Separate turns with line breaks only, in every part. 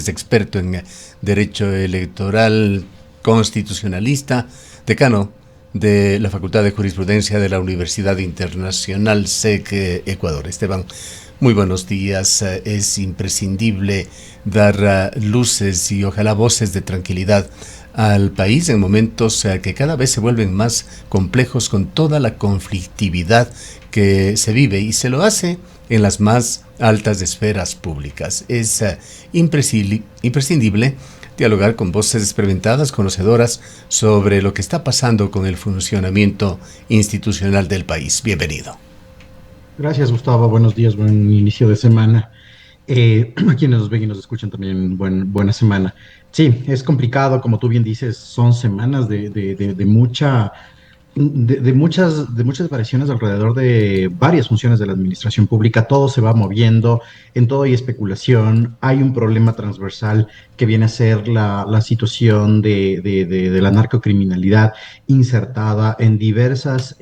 experto en Derecho Electoral, constitucionalista, decano de la Facultad de Jurisprudencia de la Universidad Internacional SEC Ecuador. Esteban, muy buenos días. Es imprescindible dar luces y ojalá voces de tranquilidad al país en momentos que cada vez se vuelven más complejos con toda la conflictividad que se vive y se lo hace en las más altas esferas públicas. Es imprescindible dialogar con voces experimentadas, conocedoras sobre lo que está pasando con el funcionamiento institucional del país. Bienvenido.
Gracias, Gustavo. Buenos días, buen inicio de semana. A quienes nos ven y nos escuchan también, buena semana. Sí, es complicado, como tú bien dices, son semanas de mucha de muchas variaciones alrededor de varias funciones de la administración pública. Todo se va moviendo, en todo hay especulación. Hay un problema transversal que viene a ser la situación de la narcocriminalidad insertada en diversos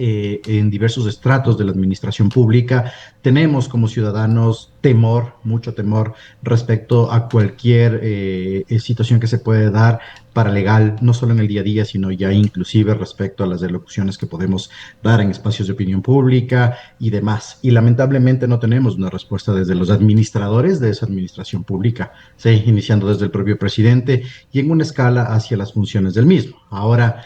estratos de la administración pública. Tenemos como ciudadanos temor, mucho temor respecto a cualquier situación que se puede dar paralegal, no solo en el día a día, sino ya inclusive respecto a las elocuciones que podemos dar en espacios de opinión pública y demás. Y lamentablemente no tenemos una respuesta desde los administradores de esa administración pública, ¿sí? Iniciando desde el propio presidente y en una escala hacia las funciones del mismo. Ahora,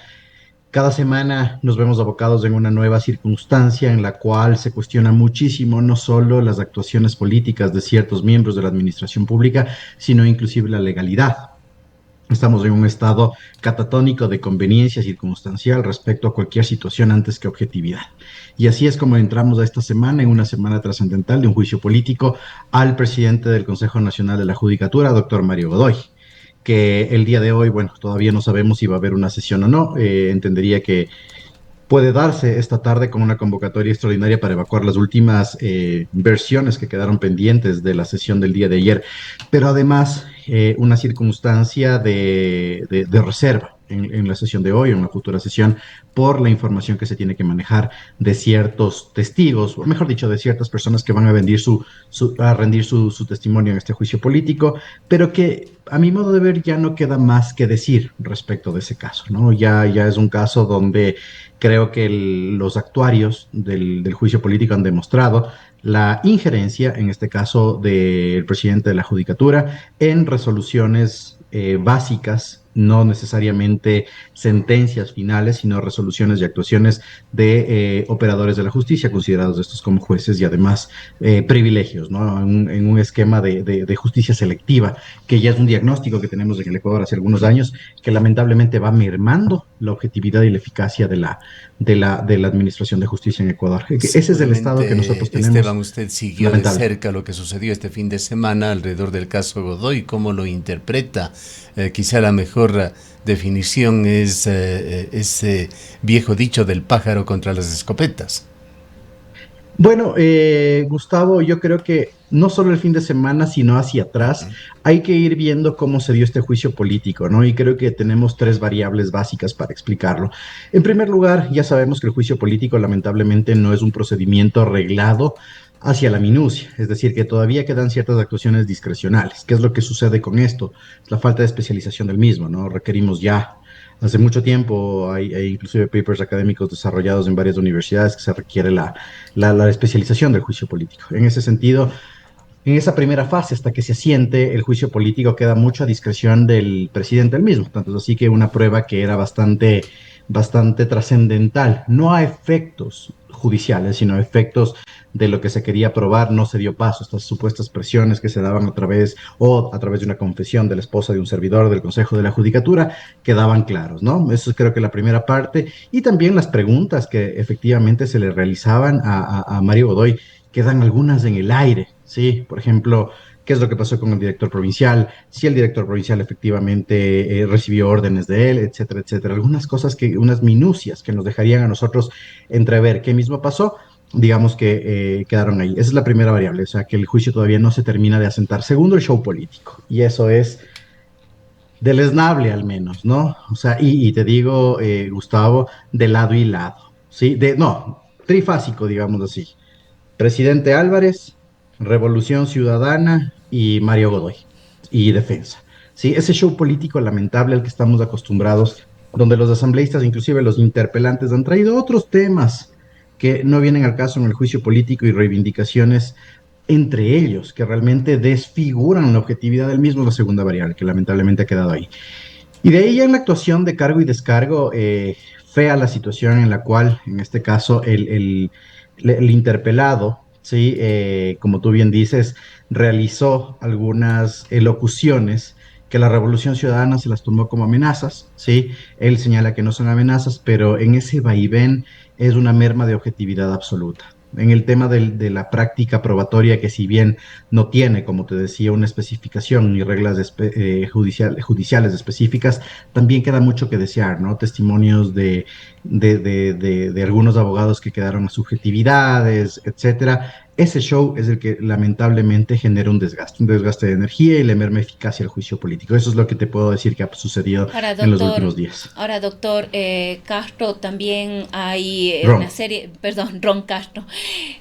cada semana nos vemos abocados en una nueva circunstancia en la cual se cuestiona muchísimo no solo las actuaciones políticas de ciertos miembros de la administración pública, sino inclusive la legalidad. Estamos en un estado catatónico de conveniencia circunstancial respecto a cualquier situación antes que objetividad. Y así es como entramos a esta semana, en una semana trascendental de un juicio político al presidente del Consejo Nacional de la Judicatura, doctor Mario Godoy, que el día de hoy, bueno, todavía no sabemos si va a haber una sesión o no. Entendería que puede darse esta tarde con una convocatoria extraordinaria para evacuar las últimas versiones que quedaron pendientes de la sesión del día de ayer, pero además una circunstancia de reserva en la sesión de hoy, en una futura sesión, por la información que se tiene que manejar de ciertos testigos, o mejor dicho, de ciertas personas que van a rendir su testimonio en este juicio político, pero que a mi modo de ver ya no queda más que decir respecto de ese caso, ¿no? Ya es un caso donde creo que los actuarios del juicio político han demostrado la injerencia, en este caso del presidente de la Judicatura, en resoluciones básicas, no necesariamente sentencias finales, sino resoluciones y actuaciones de operadores de la justicia, considerados estos como jueces y además privilegios, ¿no? En un esquema de justicia selectiva, que ya es un diagnóstico que tenemos en el Ecuador hace algunos años, que lamentablemente va mermando la objetividad y la eficacia de la administración de justicia en Ecuador. Ese es el estado que nosotros
Seguramente, Esteban,
tenemos,
usted siguió de
lamentable.
cerca lo que sucedió este fin de semana alrededor del caso Godoy. ¿Cómo lo interpreta? Quizá la mejor definición es ese viejo dicho del pájaro contra las escopetas.
Bueno, Gustavo, yo creo que no solo el fin de semana, sino hacia atrás, hay que ir viendo cómo se dio este juicio político, ¿no? Y creo que tenemos tres variables básicas para explicarlo. En primer lugar, ya sabemos que el juicio político lamentablemente no es un procedimiento reglado hacia la minucia, es decir, que todavía quedan ciertas actuaciones discrecionales. ¿Qué es lo que sucede con esto? La falta de especialización del mismo, ¿no? Requerimos ya hace mucho tiempo, hay inclusive papers académicos desarrollados en varias universidades que se requiere la especialización del juicio político. En ese sentido, en esa primera fase, hasta que se asiente, el juicio político queda mucho a discreción del presidente del mismo. Tanto es así que una prueba que era bastante trascendental, no a efectos judiciales, sino a efectos de lo que se quería probar, no se dio paso. Estas supuestas presiones que se daban a través de una confesión de la esposa de un servidor del Consejo de la Judicatura, quedaban claros, ¿no? Eso es creo que la primera parte. Y también las preguntas que efectivamente se le realizaban a Mario Godoy, quedan algunas en el aire, ¿sí? Por ejemplo, qué es lo que pasó con el director provincial, si el director provincial efectivamente recibió órdenes de él, etcétera, etcétera. Algunas cosas unas minucias que nos dejarían a nosotros entrever qué mismo pasó, digamos que quedaron ahí. Esa es la primera variable, o sea, que el juicio todavía no se termina de asentar. Segundo, el show político, y eso es deleznable al menos, ¿no? O sea, y te digo, Gustavo, de lado y lado, ¿sí? No, trifásico, digamos así. Presidente Álvarez, Revolución Ciudadana y Mario Godoy y Defensa. ¿sí? Ese show político lamentable al que estamos acostumbrados, donde los asambleístas, inclusive los interpelantes, han traído otros temas que no vienen al caso en el juicio político y reivindicaciones entre ellos, que realmente desfiguran la objetividad del mismo, la segunda variable, que lamentablemente ha quedado ahí. Y de ahí ya en la actuación de cargo y descargo, fea la situación en la cual, en este caso, el interpelado, ¿sí? Como tú bien dices, realizó algunas elocuciones que la Revolución Ciudadana se las tomó como amenazas, ¿sí? Él señala que no son amenazas, pero en ese vaivén es una merma de objetividad absoluta. En el tema de la práctica probatoria, que si bien no tiene, como te decía, una especificación ni reglas judiciales específicas, también queda mucho que desear, ¿no? Testimonios de algunos abogados que quedaron a subjetividades, etcétera. Ese show es el que lamentablemente genera un desgaste de energía y le merma eficacia al juicio político. Eso es lo que te puedo decir que ha sucedido en los últimos días.
Doctor Castro, también hay
Ron.
una serie, perdón, Ron Castro,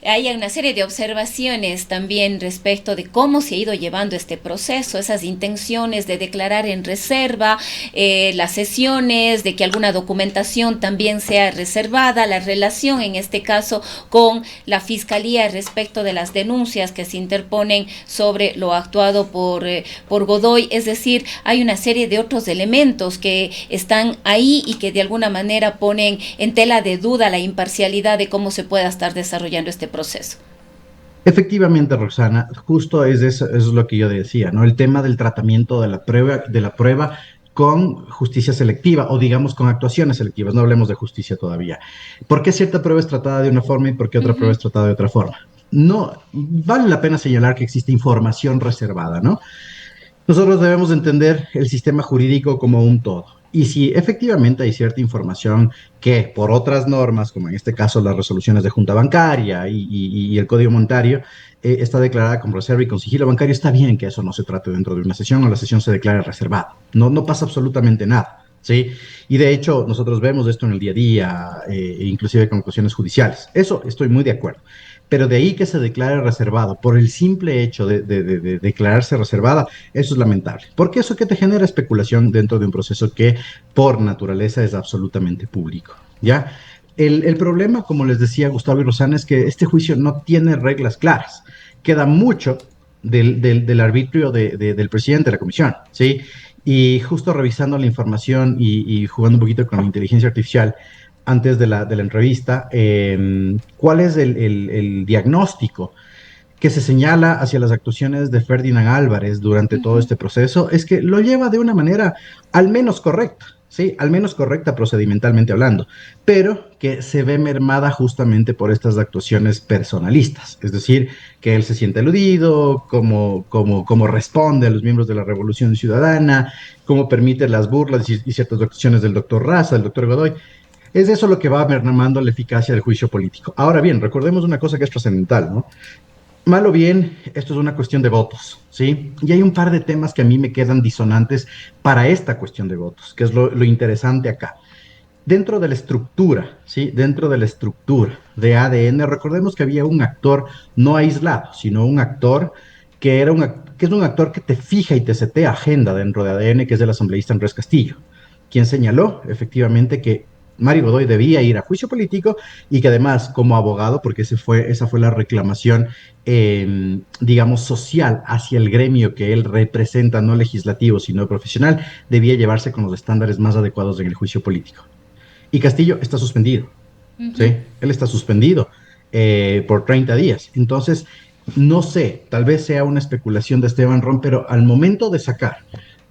hay una serie de observaciones también respecto de cómo se ha ido llevando este proceso, esas intenciones de declarar en reserva, las sesiones, de que alguna documentación también sea reservada, la relación en este caso con la Fiscalía respecto de las denuncias que se interponen sobre lo actuado por Godoy. Es decir, hay una serie de otros elementos que están ahí y que de alguna manera ponen en tela de duda la imparcialidad de cómo se pueda estar desarrollando este proceso.
Efectivamente, Roxana, justo eso es lo que yo decía, ¿no? El tema del tratamiento de la prueba con justicia selectiva o digamos con actuaciones selectivas, no hablemos de justicia todavía. ¿Por qué cierta prueba es tratada de una forma y por qué otra prueba es tratada de otra forma? No, vale la pena señalar que existe información reservada, ¿no? Nosotros debemos entender el sistema jurídico como un todo. Y si efectivamente hay cierta información que por otras normas, como en este caso las resoluciones de junta bancaria y el código monetario, está declarada con reserva y con sigilo bancario, está bien que eso no se trate dentro de una sesión o la sesión se declare reservada. No, no pasa absolutamente nada. ¿Sí? Y de hecho, nosotros vemos esto en el día a día, inclusive con cuestiones judiciales. Eso estoy muy de acuerdo. Pero de ahí que se declare reservado, por el simple hecho de declararse reservada, eso es lamentable. Porque eso que te genera especulación dentro de un proceso que por naturaleza es absolutamente público. ¿Ya? El problema, como les decía Gustavo y Rosana, es que este juicio no tiene reglas claras. Queda mucho del arbitrio del presidente de la comisión, ¿sí? Y justo revisando la información y jugando un poquito con la inteligencia artificial antes de la entrevista, ¿cuál es el diagnóstico que se señala hacia las actuaciones de Ferdinand Álvarez durante todo este proceso? Es que lo lleva de una manera al menos correcta, ¿sí? Al menos correcta procedimentalmente hablando, pero que se ve mermada justamente por estas actuaciones personalistas, es decir, que él se siente aludido, cómo responde a los miembros de la Revolución Ciudadana, cómo permite las burlas y ciertas actuaciones del doctor Raza, del doctor Godoy. Es eso lo que va mermando la eficacia del juicio político. Ahora bien, recordemos una cosa que es trascendental, ¿no? Mal o bien, esto es una cuestión de votos, ¿sí? Y hay un par de temas que a mí me quedan disonantes para esta cuestión de votos, que es lo interesante acá. Dentro de la estructura, ¿sí? Dentro de la estructura de ADN, recordemos que había un actor no aislado, sino un actor que es un actor que te fija y te setea agenda dentro de ADN, que es el asambleísta Andrés Castillo, quien señaló efectivamente que Mario Godoy debía ir a juicio político y que además como abogado, porque esa fue la reclamación, digamos, social hacia el gremio que él representa, no legislativo, sino profesional, debía llevarse con los estándares más adecuados en el juicio político. Y Castillo está suspendido, ¿sí? Él está suspendido por 30 días. Entonces, no sé, tal vez sea una especulación de Esteban Ron, pero al momento de sacar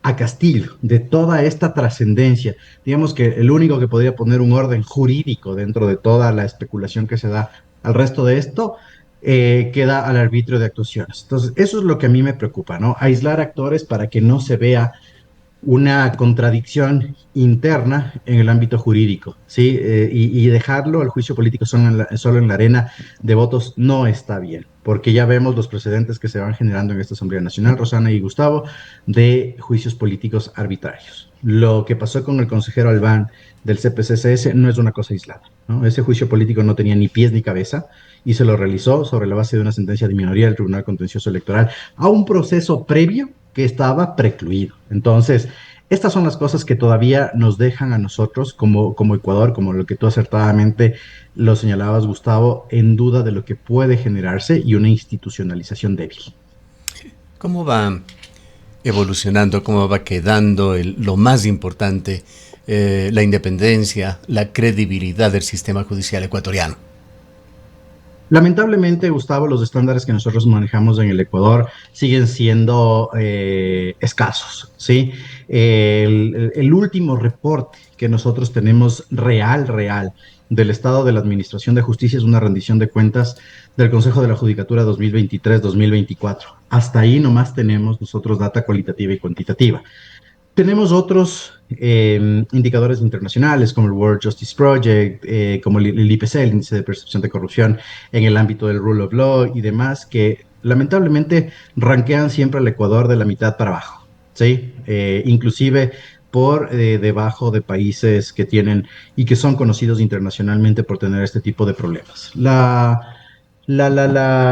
a Castillo de toda esta trascendencia, digamos que el único que podría poner un orden jurídico dentro de toda la especulación que se da al resto de esto, queda al arbitrio de actuaciones. Entonces, eso es lo que a mí me preocupa, ¿no? Aislar actores para que no se vea una contradicción interna en el ámbito jurídico, ¿sí? Y dejarlo al juicio político solo en la arena de votos no está bien, porque ya vemos los precedentes que se van generando en esta Asamblea Nacional, Rosana y Gustavo, de juicios políticos arbitrarios. Lo que pasó con el consejero Albán del CPCCS no es una cosa aislada, ¿no? Ese juicio político no tenía ni pies ni cabeza y se lo realizó sobre la base de una sentencia de minoría del Tribunal Contencioso Electoral a un proceso previo que estaba precluido. Entonces, estas son las cosas que todavía nos dejan a nosotros como Ecuador, como lo que tú acertadamente lo señalabas, Gustavo, en duda de lo que puede generarse y una institucionalización débil.
¿Cómo va evolucionando, cómo va quedando lo más importante, la independencia, la credibilidad del sistema judicial ecuatoriano?
Lamentablemente, Gustavo, los estándares que nosotros manejamos en el Ecuador siguen siendo escasos, ¿sí? El último reporte que nosotros tenemos real, del estado de la Administración de Justicia es una rendición de cuentas del Consejo de la Judicatura 2023-2024. Hasta ahí nomás tenemos nosotros data cualitativa y cuantitativa. Tenemos otros indicadores internacionales como el World Justice Project, como el IPC, el Índice de Percepción de Corrupción en el ámbito del Rule of Law y demás, que lamentablemente ranquean siempre al Ecuador de la mitad para abajo, ¿sí? Inclusive por debajo de países que tienen y que son conocidos internacionalmente por tener este tipo de problemas. La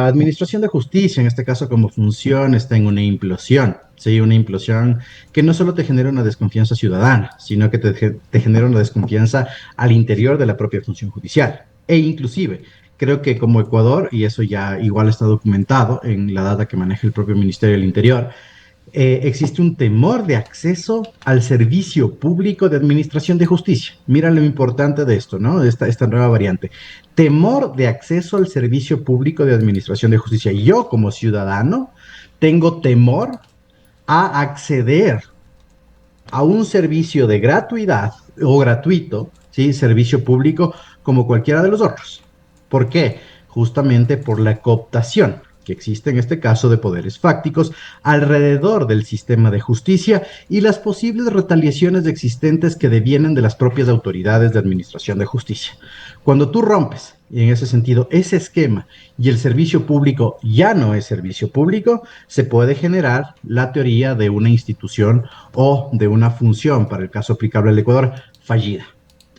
administración de justicia, en este caso como función, está en una implosión, ¿sí? Una implosión que no solo te genera una desconfianza ciudadana, sino que te genera una desconfianza al interior de la propia función judicial. E inclusive, creo que como Ecuador, y eso ya igual está documentado en la data que maneja el propio Ministerio del Interior, existe un temor de acceso al servicio público de administración de justicia. Mira lo importante de esto, ¿no? Esta nueva variante. Temor de acceso al servicio público de administración de justicia. Yo, como ciudadano, tengo temor a acceder a un servicio de gratuidad o gratuito, ¿sí? Servicio público como cualquiera de los otros. ¿Por qué? Justamente por la cooptación que existe en este caso de poderes fácticos alrededor del sistema de justicia y las posibles retaliaciones existentes que devienen de las propias autoridades de administración de justicia. Cuando tú rompes, y en ese sentido, ese esquema y el servicio público ya no es servicio público, se puede generar la teoría de una institución o de una función, para el caso aplicable al Ecuador, fallida.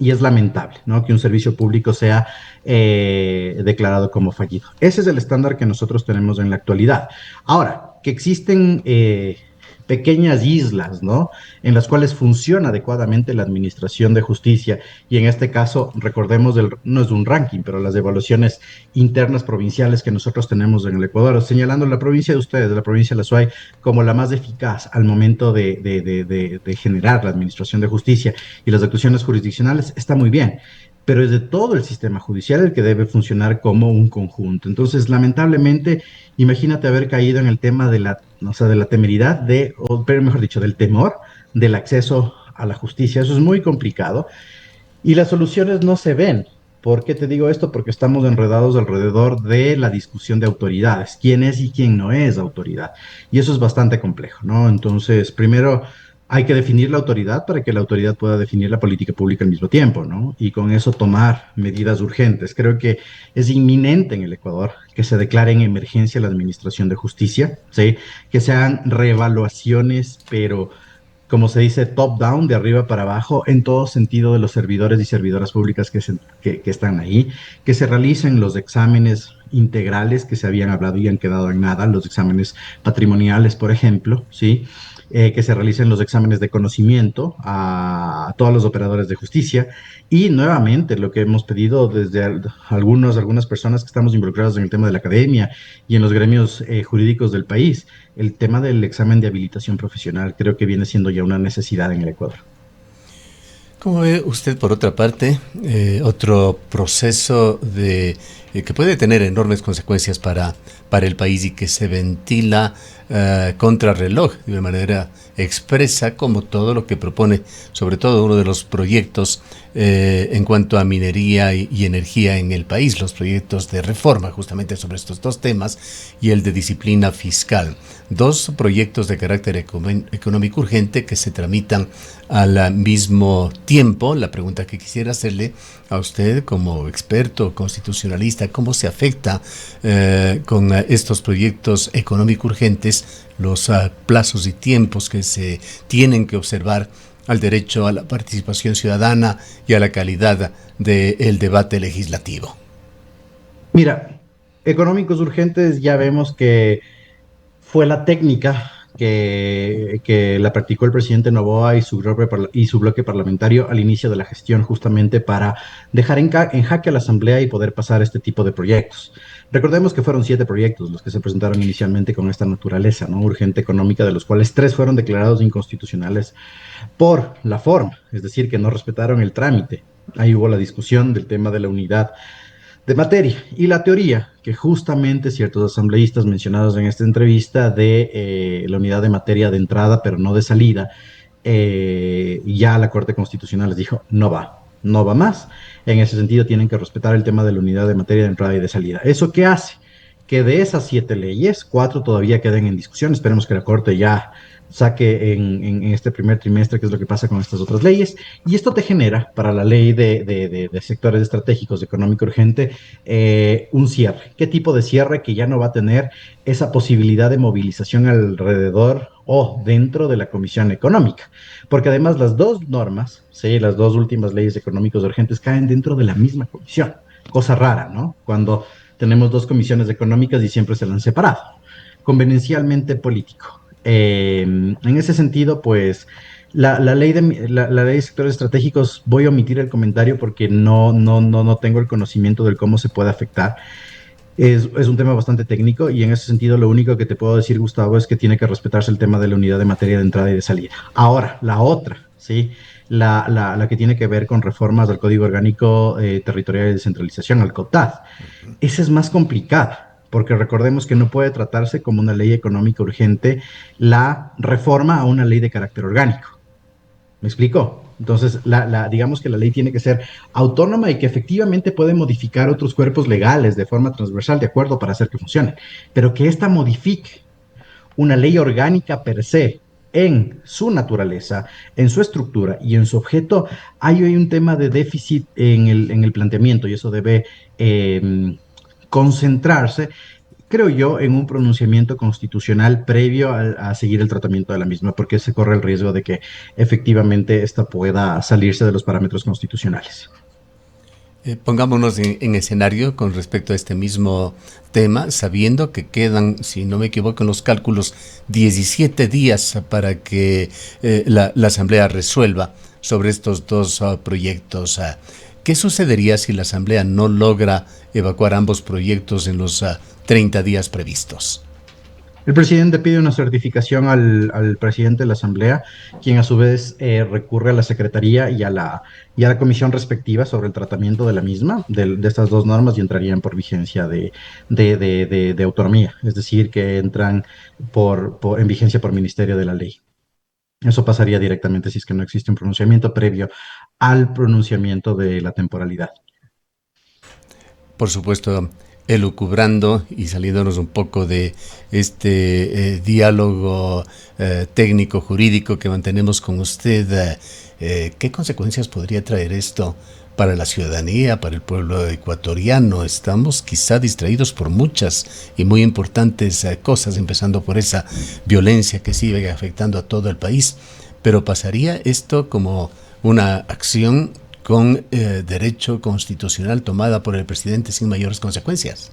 Y es lamentable, ¿no?, que un servicio público sea declarado como fallido. Ese es el estándar que nosotros tenemos en la actualidad. Ahora, que existen pequeñas islas, ¿no?, en las cuales funciona adecuadamente la administración de justicia, y en este caso, recordemos, no es un ranking, pero las evaluaciones internas provinciales que nosotros tenemos en el Ecuador, señalando la provincia de ustedes, la provincia de La Suay, como la más eficaz al momento de generar la administración de justicia y las actuaciones jurisdiccionales, está muy bien, pero es de todo el sistema judicial el que debe funcionar como un conjunto. Entonces, lamentablemente, imagínate haber caído en el tema de la temeridad pero mejor dicho, del temor del acceso a la justicia. Eso es muy complicado y las soluciones no se ven. ¿Por qué te digo esto? Porque estamos enredados alrededor de la discusión de autoridades, quién es y quién no es autoridad. Y eso es bastante complejo, ¿no? Entonces, primero hay que definir la autoridad para que la autoridad pueda definir la política pública al mismo tiempo, ¿no? Y con eso tomar medidas urgentes. Creo que es inminente en el Ecuador que se declare en emergencia la administración de justicia, ¿sí? Que se hagan reevaluaciones, pero como se dice, top-down, de arriba para abajo, en todo sentido de los servidores y servidoras públicas que están ahí, que se realicen los exámenes integrales que se habían hablado y han quedado en nada, los exámenes patrimoniales, por ejemplo, ¿sí? Que se realicen los exámenes de conocimiento a todos los operadores de justicia y nuevamente lo que hemos pedido desde algunas personas que estamos involucradas en el tema de la academia y en los gremios jurídicos del país, el tema del examen de habilitación profesional creo que viene siendo ya una necesidad en el Ecuador.
¿Cómo ve usted, por otra parte, otro proceso que puede tener enormes consecuencias para el país y que se ventila contrarreloj de una manera expresa, como todo lo que propone, sobre todo uno de los proyectos en cuanto a minería y energía en el país, los proyectos de reforma justamente sobre estos dos temas y el de disciplina fiscal? Dos proyectos de carácter económico urgente que se tramitan al mismo tiempo. La pregunta que quisiera hacerle a usted como experto constitucionalista, ¿cómo se afecta con estos proyectos económico urgentes los plazos y tiempos que se tienen que observar al derecho a la participación ciudadana y a la calidad del debate legislativo?
Mira, económicos urgentes ya vemos que fue la técnica que la practicó el presidente Noboa y su bloque parlamentario al inicio de la gestión, justamente para dejar en jaque a la Asamblea y poder pasar este tipo de proyectos. Recordemos que fueron 7 proyectos los que se presentaron inicialmente con esta naturaleza, ¿no? Urgente económica, de los cuales 3 fueron declarados inconstitucionales por la forma, es decir, que no respetaron el trámite. Ahí hubo la discusión del tema de la unidad de materia y la teoría que justamente ciertos asambleístas mencionados en esta entrevista de la unidad de materia de entrada pero no de salida, ya la Corte Constitucional les dijo no va más. En ese sentido tienen que respetar el tema de la unidad de materia de entrada y de salida. ¿Eso qué hace? Que de esas 7 leyes, 4 todavía queden en discusión. Esperemos que la Corte ya saque en este primer trimestre qué es lo que pasa con estas otras leyes. Y esto te genera, para la ley de sectores estratégicos de económico urgente, un cierre. ¿Qué tipo de cierre? Que ya no va a tener esa posibilidad de movilización alrededor o dentro de la Comisión Económica. Porque además las 2 normas, ¿sí? Las 2 últimas leyes económicos urgentes caen dentro de la misma comisión. Cosa rara, ¿no? Cuando tenemos 2 comisiones económicas y siempre se la han separado. Convenencialmente político. En ese sentido, pues, la ley de sectores estratégicos, voy a omitir el comentario porque no tengo el conocimiento del cómo se puede afectar. Es un tema bastante técnico y en ese sentido lo único que te puedo decir, Gustavo, es que tiene que respetarse el tema de la unidad de materia de entrada y de salida. Ahora, la otra, ¿sí? La que tiene que ver con reformas al Código Orgánico Territorial de Descentralización, al COTAD. Esa es más complicada, porque recordemos que no puede tratarse como una ley económica urgente la reforma a una ley de carácter orgánico. ¿Me explico? Entonces, digamos que la ley tiene que ser autónoma y que efectivamente puede modificar otros cuerpos legales de forma transversal, de acuerdo, para hacer que funcione. Pero que ésta modifique una ley orgánica per se, en su naturaleza, en su estructura y en su objeto, hay hoy un tema de déficit en el planteamiento y eso debe concentrarse, creo yo, en un pronunciamiento constitucional previo a seguir el tratamiento de la misma, porque se corre el riesgo de que efectivamente esta pueda salirse de los parámetros constitucionales.
Pongámonos en escenario con respecto a este mismo tema, sabiendo que quedan, si no me equivoco en los cálculos, 17 días para que la Asamblea resuelva sobre estos 2 proyectos. ¿Qué sucedería si la Asamblea no logra evacuar ambos proyectos en los 30 días previstos?
El presidente pide una certificación al presidente de la Asamblea, quien a su vez recurre a la Secretaría y a la comisión respectiva sobre el tratamiento de la misma, de estas 2 normas, y entrarían por vigencia de autonomía, es decir, que entran en vigencia por Ministerio de la Ley. Eso pasaría directamente si es que no existe un pronunciamiento previo al pronunciamiento de la temporalidad.
Por supuesto, elucubrando y saliéndonos un poco de este diálogo técnico-jurídico que mantenemos con usted, ¿qué consecuencias podría traer esto para la ciudadanía, para el pueblo ecuatoriano? Estamos quizá distraídos por muchas y muy importantes cosas, empezando por esa violencia que sigue afectando a todo el país, pero ¿pasaría esto como una acción con derecho constitucional tomada por el presidente sin mayores consecuencias?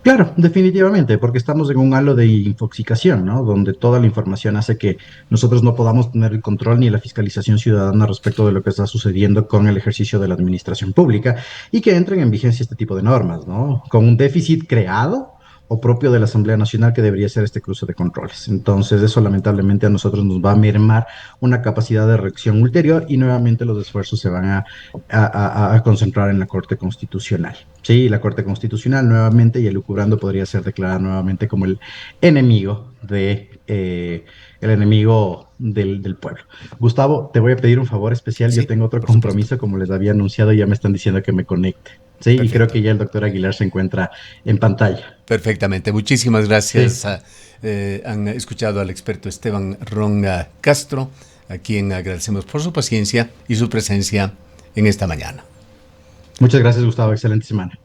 Claro, definitivamente, porque estamos en un halo de infoxicación, ¿no? Donde toda la información hace que nosotros no podamos tener el control ni la fiscalización ciudadana respecto de lo que está sucediendo con el ejercicio de la administración pública y que entren en vigencia este tipo de normas, ¿no? Con un déficit creado o propio de la Asamblea Nacional que debería ser este cruce de controles. Entonces, eso lamentablemente a nosotros nos va a mermar una capacidad de reacción ulterior y nuevamente los esfuerzos se van a concentrar en la Corte Constitucional. Sí, la Corte Constitucional nuevamente, y elucubrando, podría ser declarada nuevamente como el enemigo del pueblo. Gustavo, te voy a pedir un favor especial. Sí, yo tengo otro compromiso, supuesto. Como les había anunciado, ya me están diciendo que me conecte. Sí, perfecto. Y creo que ya el doctor Aguilar se encuentra en pantalla.
Perfectamente, muchísimas gracias. Sí. Han escuchado al experto Esteban Ron Castro, a quien agradecemos por su paciencia y su presencia en esta mañana.
Muchas gracias, Gustavo. Excelente semana.